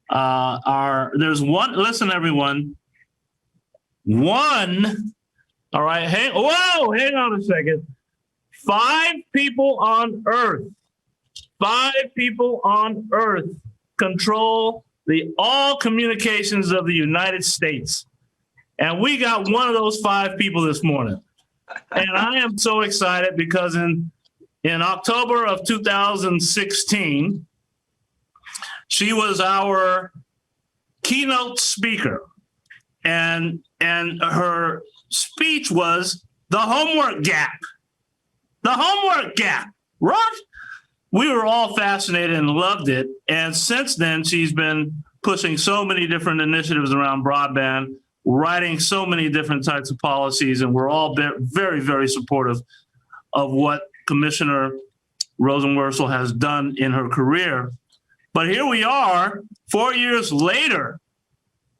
There's one, listen, everyone, one, all right, hang on a second. 5 people on Earth control all communications of the United States. And we got one of those 5 people this morning. And I am so excited because in October of 2016, she was our keynote speaker. And her speech was the homework gap. The homework gap, right? We were all fascinated and loved it. And since then, she's been pushing so many different initiatives around broadband, writing so many different types of policies, and we're all very, very supportive of what Commissioner Rosenworcel has done in her career. But here we are 4 years later,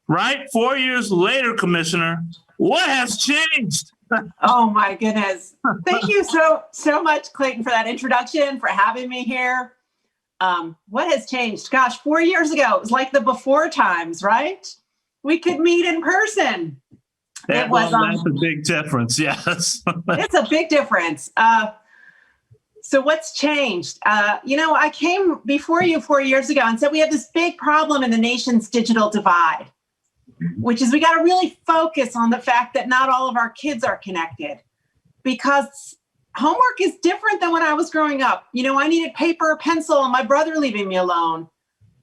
right? 4 years later, Commissioner, what has changed? Oh my goodness. Thank you so much, Clayton, for that introduction, for having me here. What has changed? Gosh, 4 years ago, it was like the before times, right? We could meet in person. That's a big difference, yes. It's a big difference. So what's changed? I came before you 4 years ago and said we have this big problem in the nation's digital divide, which is we got to really focus on the fact that not all of our kids are connected, because homework is different than when I was growing up. I needed paper or pencil and my brother leaving me alone.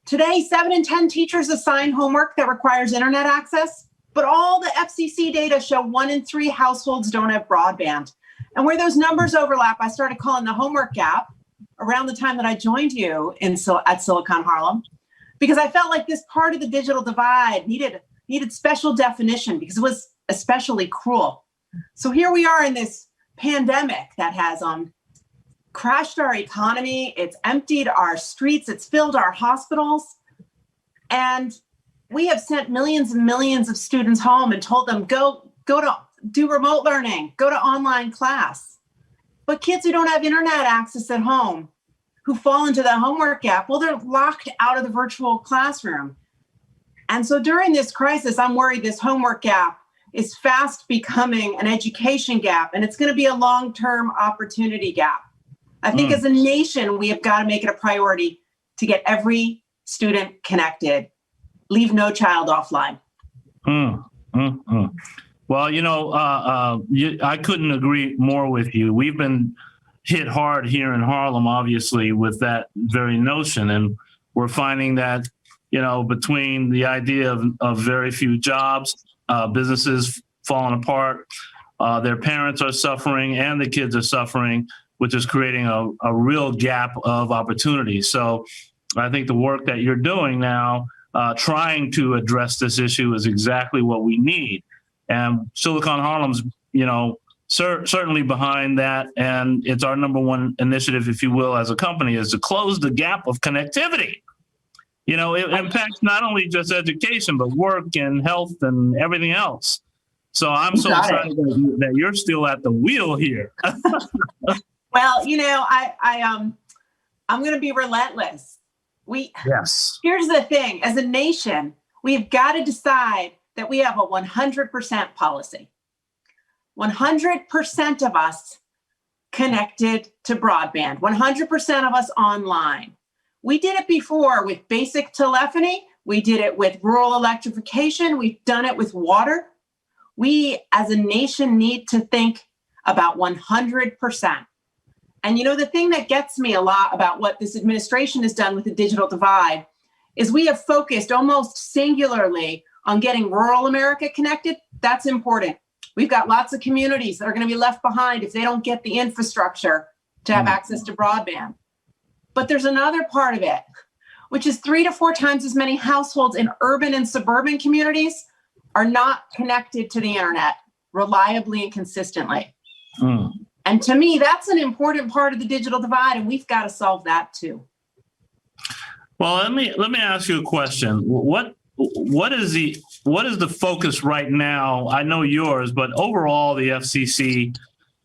Today, 7 in 10 teachers assign homework that requires internet access, but all the FCC data show 1 in 3 households don't have broadband. And where those numbers overlap, I started calling the homework gap around the time that I joined you at Silicon Harlem, because I felt like this part of the digital divide needed special definition because it was especially cruel. So here we are in this pandemic that has crashed our economy, it's emptied our streets, it's filled our hospitals, and we have sent millions and millions of students home and told them go to do remote learning, go to online class. But kids who don't have internet access at home, who fall into the homework gap, well, they're locked out of the virtual classroom. And so during this crisis, I'm worried this homework gap is fast becoming an education gap, and it's going to be a long-term opportunity gap. I think as a nation, we have got to make it a priority to get every student connected, leave no child offline. Well, I couldn't agree more with you. We've been hit hard here in Harlem, obviously, with that very notion. And we're finding that, between the idea of very few jobs, businesses falling apart, their parents are suffering and the kids are suffering, which is creating a real gap of opportunity. So I think the work that you're doing now, trying to address this issue, is exactly what we need. And Silicon Harlem's, certainly behind that. And it's our number one initiative, if you will, as a company, is to close the gap of connectivity. It impacts not only just education, but work and health and everything else. So I'm so excited that you're still at the wheel here. Well, I'm going to be relentless. Here's the thing. As a nation, we've got to decide that we have a 100% policy. 100% of us connected to broadband, 100% of us online. We did it before with basic telephony. We did it with rural electrification. We've done it with water. We as a nation need to think about 100%. And the thing that gets me a lot about what this administration has done with the digital divide is we have focused almost singularly on getting rural America connected. That's important. We've got lots of communities that are going to be left behind if they don't get the infrastructure to have access to broadband. But there's another part of it, which is 3 to 4 times as many households in urban and suburban communities are not connected to the internet reliably and consistently. And to me, that's an important part of the digital divide, and we've got to solve that too. Well, let me ask you a question. What is the focus right now? I know yours, but overall, the FCC,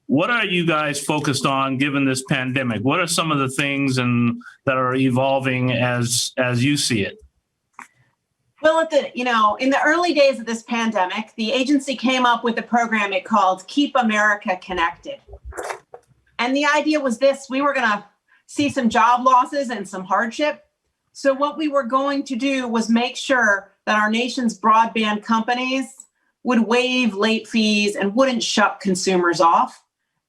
what are you guys focused on given this pandemic? What are some of the things that are evolving as you see it? Well, in the early days of this pandemic, the agency came up with a program it called Keep America Connected. And the idea was this: we were going to see some job losses and some hardship. So what we were going to do was make sure that our nation's broadband companies would waive late fees and wouldn't shut consumers off.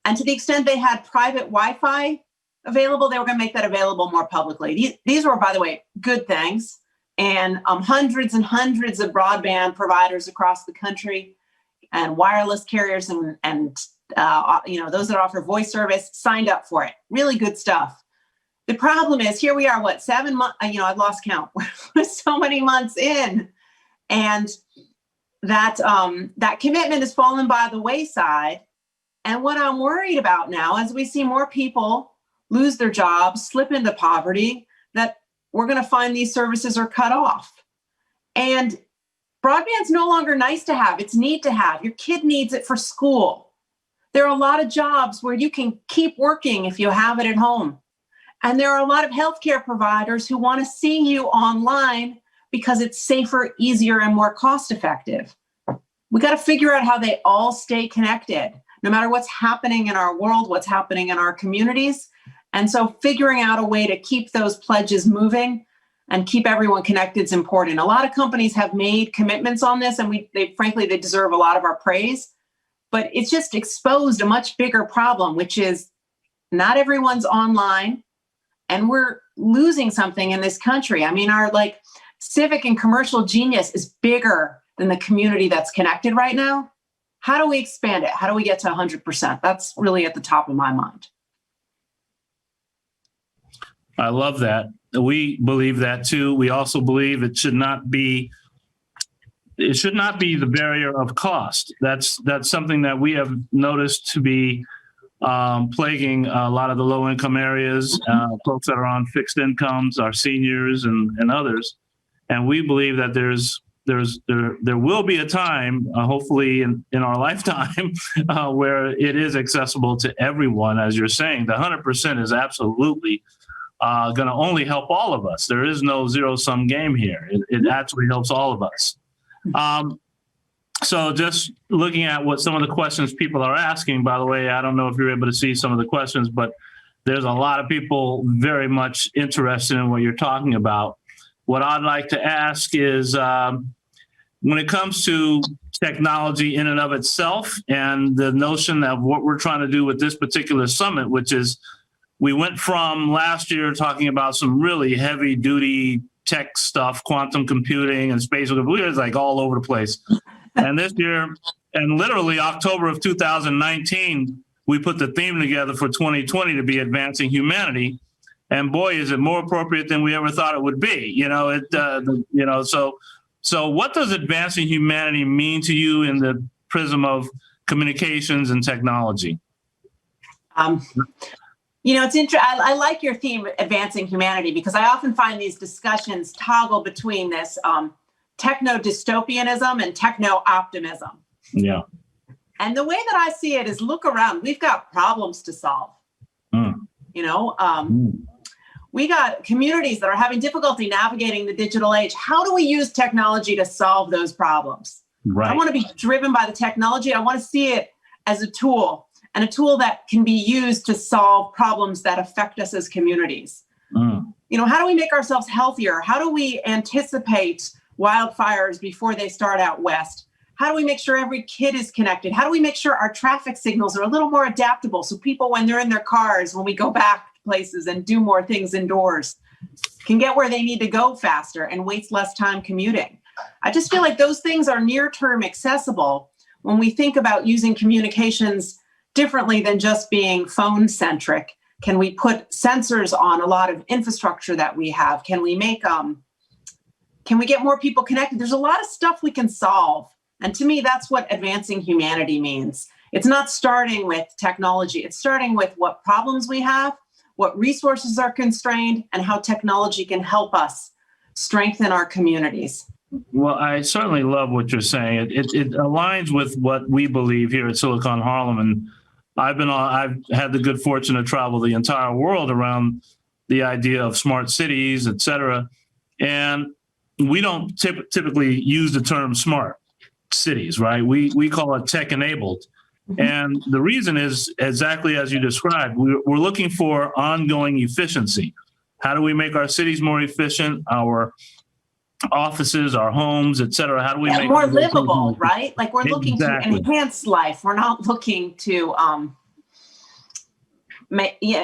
And to the extent they had private Wi-Fi available, they were going to make that available more publicly. These were, by the way, good things. And hundreds and hundreds of broadband providers across the country and wireless carriers and those that offer voice service signed up for it. Really good stuff. The problem is, here we are, 7 months, I've lost count. We're so many months in. And that commitment has fallen by the wayside. And what I'm worried about now, as we see more people lose their jobs, slip into poverty, that we're going to find these services are cut off. And broadband's no longer nice to have, it's need to have. Your kid needs it for school. There are a lot of jobs where you can keep working if you have it at home. And there are a lot of healthcare providers who want to see you online because it's safer, easier, and more cost effective. We got to figure out how they all stay connected, no matter what's happening in our world, what's happening in our communities. And so figuring out a way to keep those pledges moving and keep everyone connected is important. A lot of companies have made commitments on this, and frankly, they deserve a lot of our praise. But it's just exposed a much bigger problem, which is not everyone's online, and we're losing something in this country. I mean, our civic and commercial genius is bigger than the community that's connected right now. How do we expand it? How do we get to 100%? That's really at the top of my mind. I love that. We believe that too. We also believe it should not be the barrier of cost. That's something that we have noticed to be plaguing a lot of the low income areas, folks that are on fixed incomes, our seniors and others. And we believe that there will be a time, hopefully in our lifetime, where it is accessible to everyone. As you're saying, the 100% is absolutely going to only help all of us. There is no zero-sum game here. It actually helps all of us. So just looking at what some of the questions people are asking, by the way, I don't know if you're able to see some of the questions, but there's a lot of people very much interested in what you're talking about. What I'd like to ask is, when it comes to technology in and of itself and the notion of what we're trying to do with this particular summit, which is we went from last year talking about some really heavy duty tech stuff, quantum computing and spatial computing, like all over the place. And this year, and literally October of 2019, we put the theme together for 2020 to be advancing humanity. And boy, is it more appropriate than we ever thought it would be. So what does advancing humanity mean to you in the prism of communications and technology? It's interesting. I like your theme, advancing humanity, because I often find these discussions toggle between this techno-dystopianism and techno-optimism. Yeah. And the way that I see it is, look around. We've got problems to solve. We got communities that are having difficulty navigating the digital age. How do we use technology to solve those problems? Right. I want to be driven by the technology. I want to see it as a tool, and a tool that can be used to solve problems that affect us as communities. How do we make ourselves healthier? How do we anticipate wildfires before they start out west? How do we make sure every kid is connected? How do we make sure our traffic signals are a little more adaptable so people, when they're in their cars, when we go back to places and do more things indoors, can get where they need to go faster and waste less time commuting? I just feel like those things are near-term accessible when we think about using communications differently than just being phone-centric. Can we put sensors on a lot of infrastructure that we have? Can we make can we get more people connected? There's a lot of stuff we can solve. And to me, that's what advancing humanity means. It's not starting with technology. It's starting with what problems we have, what resources are constrained, and how technology can help us strengthen our communities. Well, I certainly love what you're saying. It aligns with what we believe here at Silicon Harlem. And I've had the good fortune to travel the entire world around the idea of smart cities, et cetera. And we don't typically use the term smart cities, right? We call it tech enabled. And the reason is exactly as you described. We're looking for ongoing efficiency. How do we make our cities more efficient? Our offices, our homes, et cetera. How do we make more livable, right? Like we're looking to enhance life. We're not looking to,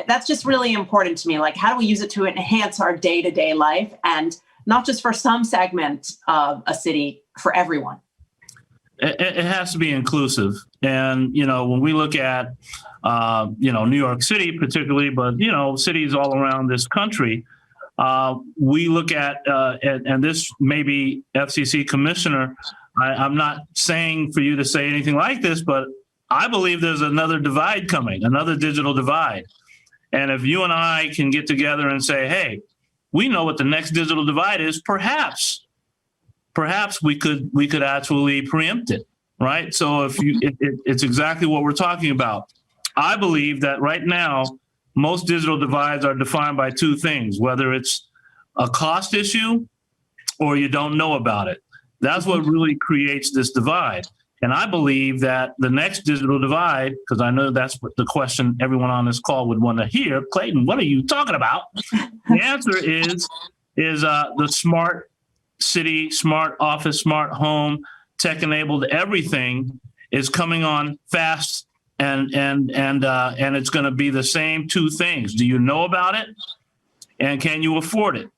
that's just really important to me. Like, how do we use it to enhance our day-to-day life, and not just for some segment of a city, for everyone? It has to be inclusive. And, when we look at, New York City particularly, but, cities all around this country, we look at, and this may be FCC commissioner, I'm not saying for you to say anything like this, but I believe there's another divide coming, another digital divide. And if you and I can get together and say, hey, we know what the next digital divide is, perhaps we could actually preempt it, right? So it's exactly what we're talking about. I believe that right now, most digital divides are defined by two things, whether it's a cost issue or you don't know about it. That's what really creates this divide. And I believe that the next digital divide, because I know that's what the question everyone on this call would want to hear, Clayton, what are you talking about? The answer is the smart city, smart office, smart home, tech-enabled everything is coming on fast, and it's going to be the same two things. Do you know about it, and can you afford it?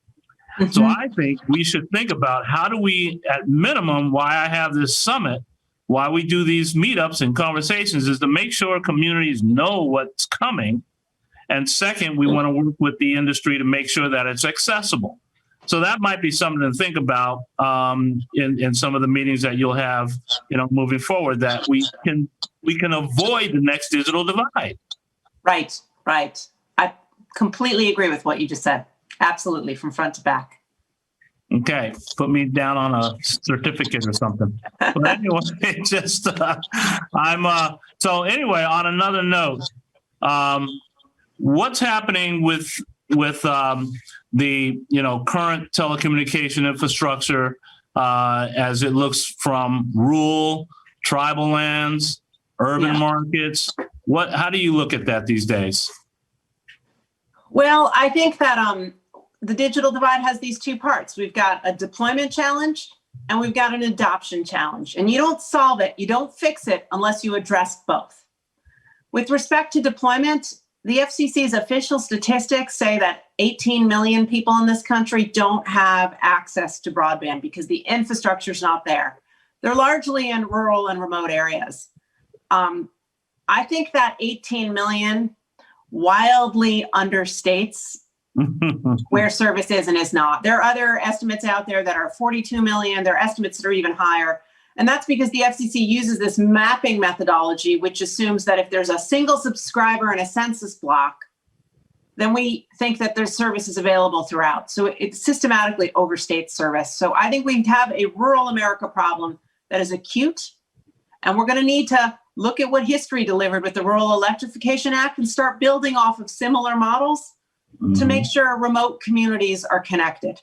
Mm-hmm. So I think we should think about how do we, at minimum, why I have this summit, why we do these meetups and conversations, is to make sure communities know what's coming, and second, we want to work with the industry to make sure that it's accessible. So that might be something to think about in some of the meetings that you'll have, moving forward, that we can avoid the next digital divide. Right. I completely agree with what you just said. Absolutely, from front to back. Okay, put me down on a certificate or something. But anyway, so anyway, on another note, what's happening with the current telecommunication infrastructure as it looks from rural, tribal lands, urban markets? How do you look at that these days? Well, I think that the digital divide has these two parts. We've got a deployment challenge and we've got an adoption challenge. And you don't solve it, you don't fix it unless you address both. With respect to deployment, the FCC's official statistics say that 18 million people in this country don't have access to broadband because the infrastructure is not there. They're largely in rural and remote areas. I think that 18 million wildly understates where service is and is not. There are other estimates out there that are 42 million. There are estimates that are even higher. And that's because the FCC uses this mapping methodology, which assumes that if there's a single subscriber in a census block, then we think that there's services available throughout. So it systematically overstates service. So I think we have a rural America problem that is acute, and we're going to need to look at what history delivered with the Rural Electrification Act and start building off of similar models to make sure remote communities are connected.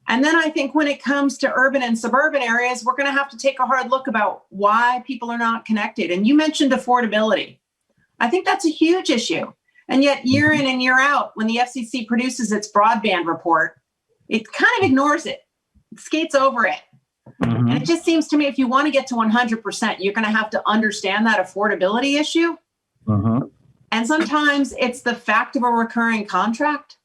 And then I think when it comes to urban and suburban areas, we're going to have to take a hard look about why people are not connected. And you mentioned affordability. I think that's a huge issue. And yet year in and year out, when the FCC produces its broadband report, it kind of ignores it. It skates over it. Mm-hmm. And it just seems to me if you want to get to 100%, you're going to have to understand that affordability issue. Uh-huh. And sometimes it's the fact of a recurring contract.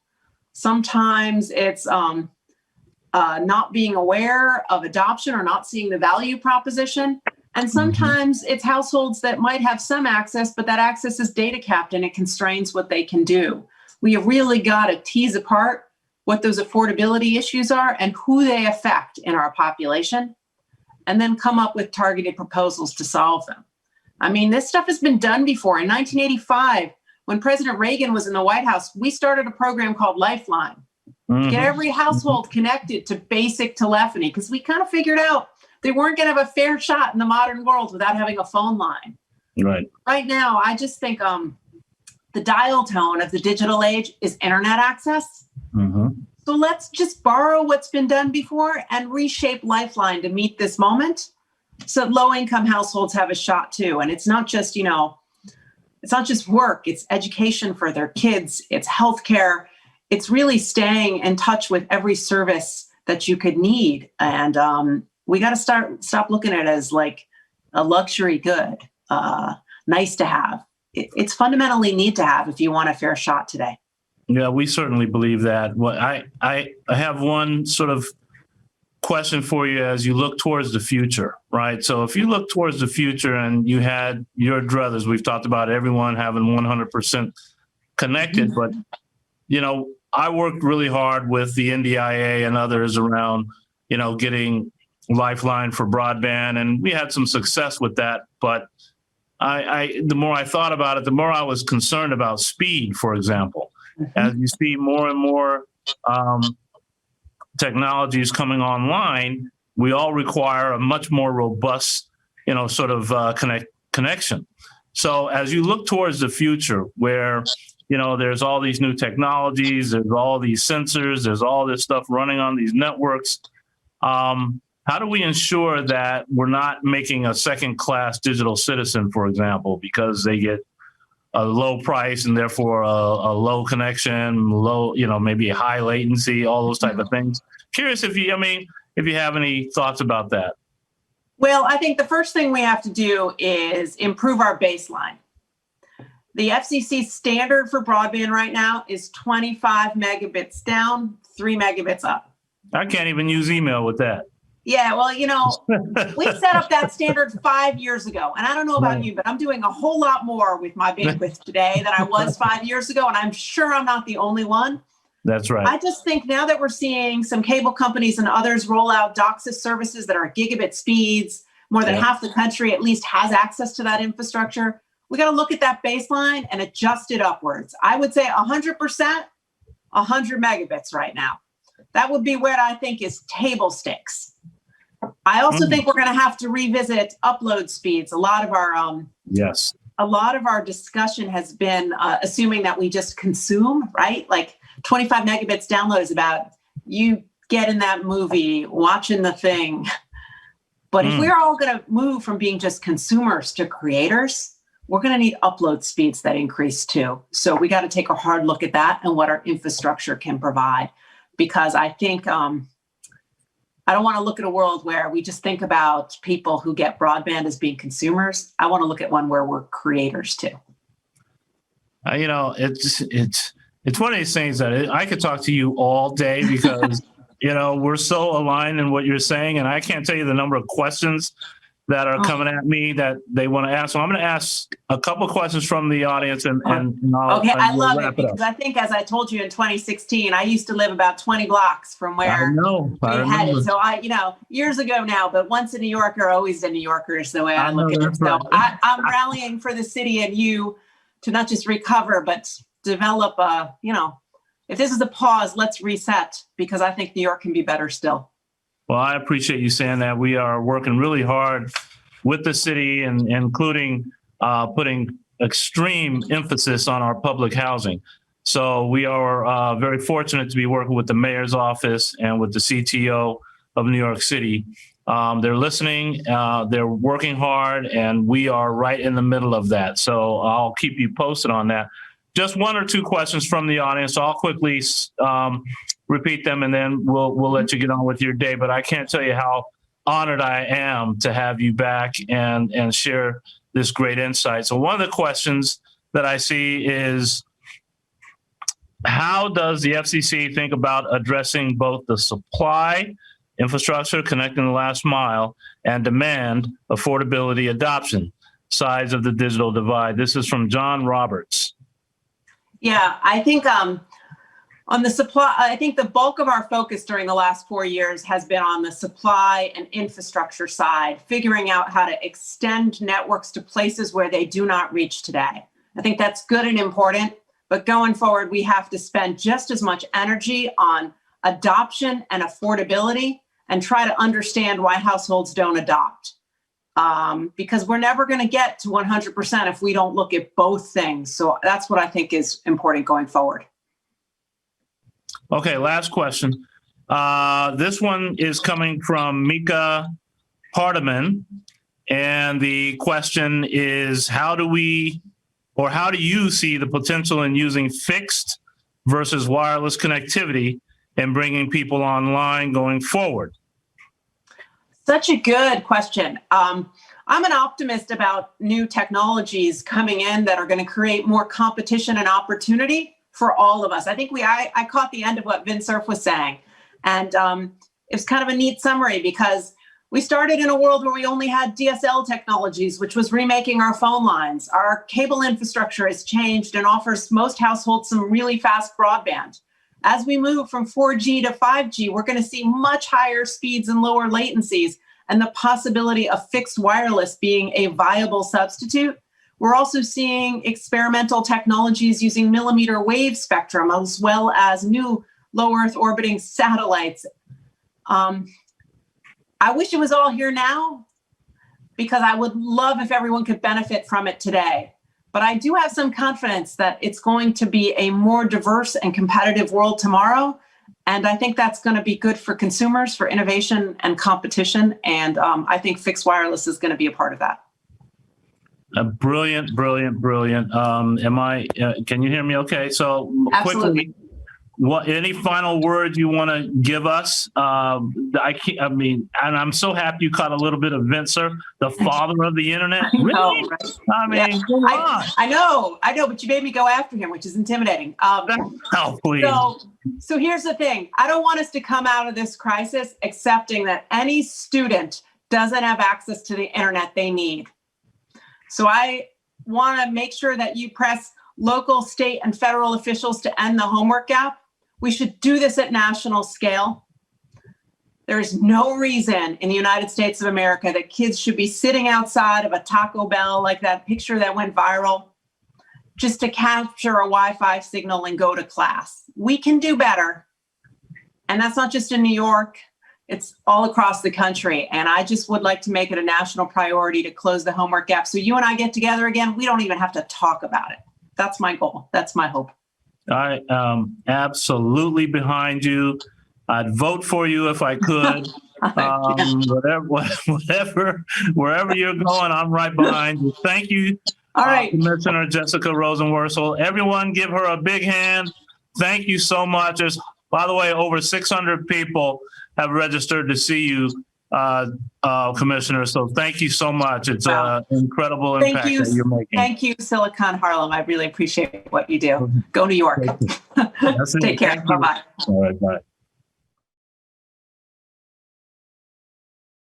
Sometimes it's not being aware of adoption or not seeing the value proposition. And sometimes it's households that might have some access, but that access is data capped and it constrains what they can do. We have really got to tease apart what those affordability issues are and who they affect in our population, and then come up with targeted proposals to solve them. I mean, this stuff has been done before. In 1985, when President Reagan was in the White House, we started a program called Lifeline. Mm-hmm. Get every household connected to basic telephony, because we kind of figured out they weren't going to have a fair shot in the modern world without having a phone line. Right. Right now, I just think the dial tone of the digital age is internet access. Mm-hmm. So let's just borrow what's been done before and reshape Lifeline to meet this moment so low-income households have a shot too. And it's not just, it's not just work, it's education for their kids, it's healthcare, it's really staying in touch with every service that you could need. And we got to stop looking at it as like a luxury good, nice to have. It's fundamentally need to have if you want a fair shot today. Yeah, we certainly believe that. Well, I have one sort of question for you as you look towards the future, right? So if you look towards the future and you had your druthers, we've talked about everyone having 100% connected, but, I worked really hard with the NDIA and others around, getting Lifeline for broadband, and we had some success with that. But the more I thought about it, the more I was concerned about speed, for example. As you see more and more technologies coming online, we all require a much more robust, connection. So as you look towards the future where, there's all these new technologies, there's all these sensors, there's all this stuff running on these networks, how do we ensure that we're not making a second-class digital citizen, for example, because they get a low price and therefore a low connection, low, maybe a high latency, all those type of things? Curious if you have any thoughts about that. Well, I think the first thing we have to do is improve our baseline. The FCC standard for broadband right now is 25 megabits down, 3 megabits up. I can't even use email with that. Yeah, well, we set up that standard 5 years ago. And I don't know about you, but I'm doing a whole lot more with my bandwidth today than I was 5 years ago. And I'm sure I'm not the only one. That's right. I just think now that we're seeing some cable companies and others roll out DOCSIS services that are gigabit speeds, more than half the country at least has access to that infrastructure. We got to look at that baseline and adjust it upwards. I would say 100%, 100 megabits right now. That would be where I think is table stakes. I also think we're going to have to revisit upload speeds. A lot of our discussion has been assuming that we just consume, right? Like 25 megabits download is about you getting that movie, watching the thing. But if we're all going to move from being just consumers to creators, we're going to need upload speeds that increase too. So we got to take a hard look at that and what our infrastructure can provide. Because I think I don't want to look at a world where we just think about people who get broadband as being consumers. I want to look at one where we're creators too. It's one of these things that I could talk to you all day because, we're so aligned in what you're saying. And I can't tell you the number of questions that are coming at me that they want to ask. So I'm going to ask a couple of questions from the audience and I love it because I think, as I told you in 2016, I used to live about 20 blocks from where we headed. So years ago now, but once a New Yorker, always a New Yorker is the way I look at it. So I'm rallying for the city and you to not just recover, but develop if this is a pause, let's reset, because I think New York can be better still. Well, I appreciate you saying that. We are working really hard with the city and including putting extreme emphasis on our public housing. So we are very fortunate to be working with the mayor's office and with the CTO of New York City. They're listening, they're working hard, and we are right in the middle of that. So I'll keep you posted on that. Just one or two questions from the audience. I'll quickly repeat them, and then we'll let you get on with your day. But I can't tell you how honored I am to have you back and share this great insight. So one of the questions that I see is, how does the FCC think about addressing both the supply infrastructure, connecting the last mile, and demand, affordability, adoption sides of the digital divide? This is from John Roberts. Yeah, I think on the supply, I think the bulk of our focus during the last 4 years has been on the supply and infrastructure side, figuring out how to extend networks to places where they do not reach today. I think that's good and important, but going forward, we have to spend just as much energy on adoption and affordability and try to understand why households don't adopt. Because we're never going to get to 100% if we don't look at both things. So that's what I think is important going forward. Okay, last question. This one is coming from Mika Hardeman. And the question is, how do you see the potential in using fixed versus wireless connectivity and bringing people online going forward? Such a good question. I'm an optimist about new technologies coming in that are going to create more competition and opportunity for all of us. I think I caught the end of what Vin Cerf was saying. And it was kind of a neat summary because we started in a world where we only had DSL technologies, which was remaking our phone lines. Our cable infrastructure has changed and offers most households some really fast broadband. As we move from 4G to 5G, we're going to see much higher speeds and lower latencies, and the possibility of fixed wireless being a viable substitute. We're also seeing experimental technologies using millimeter wave spectrum, as well as new low Earth orbiting satellites. I wish it was all here now because I would love if everyone could benefit from it today. But I do have some confidence that it's going to be a more diverse and competitive world tomorrow. And I think that's going to be good for consumers, for innovation and competition. And I think fixed wireless is going to be a part of that. Brilliant, brilliant, brilliant. Can you hear me okay? So Absolutely. Quickly, any final words you want to give us? And I'm so happy you caught a little bit of Vince Cerf, the father of the internet. Really? Know, right? I mean, Yeah. come on. I know, but you made me go after him, which is intimidating. Oh, please. So here's the thing. I don't want us to come out of this crisis accepting that any student doesn't have access to the internet they need. So I want to make sure that you press local, state, and federal officials to end the homework gap. We should do this at national scale. There is no reason in the United States of America that kids should be sitting outside of a Taco Bell, like that picture that went viral, just to capture a Wi-Fi signal and go to class. We can do better. And that's not just in New York, it's all across the country. And I just would like to make it a national priority to close the homework gap. So you and I get together again, we don't even have to talk about it. That's my goal. That's my hope. I am absolutely behind you. I'd vote for you if I could. Wherever you're going, I'm right behind you. Thank you, all right, Commissioner Jessica Rosenworcel. Everyone give her a big hand. Thank you so much. There's, by the way, over 600 people have registered to see you, Commissioner. So thank you so much. It's an incredible impact that you're making. Thank you, Silicon Harlem. I really appreciate what you do. Go New York. Take care. Bye-bye. All right, bye.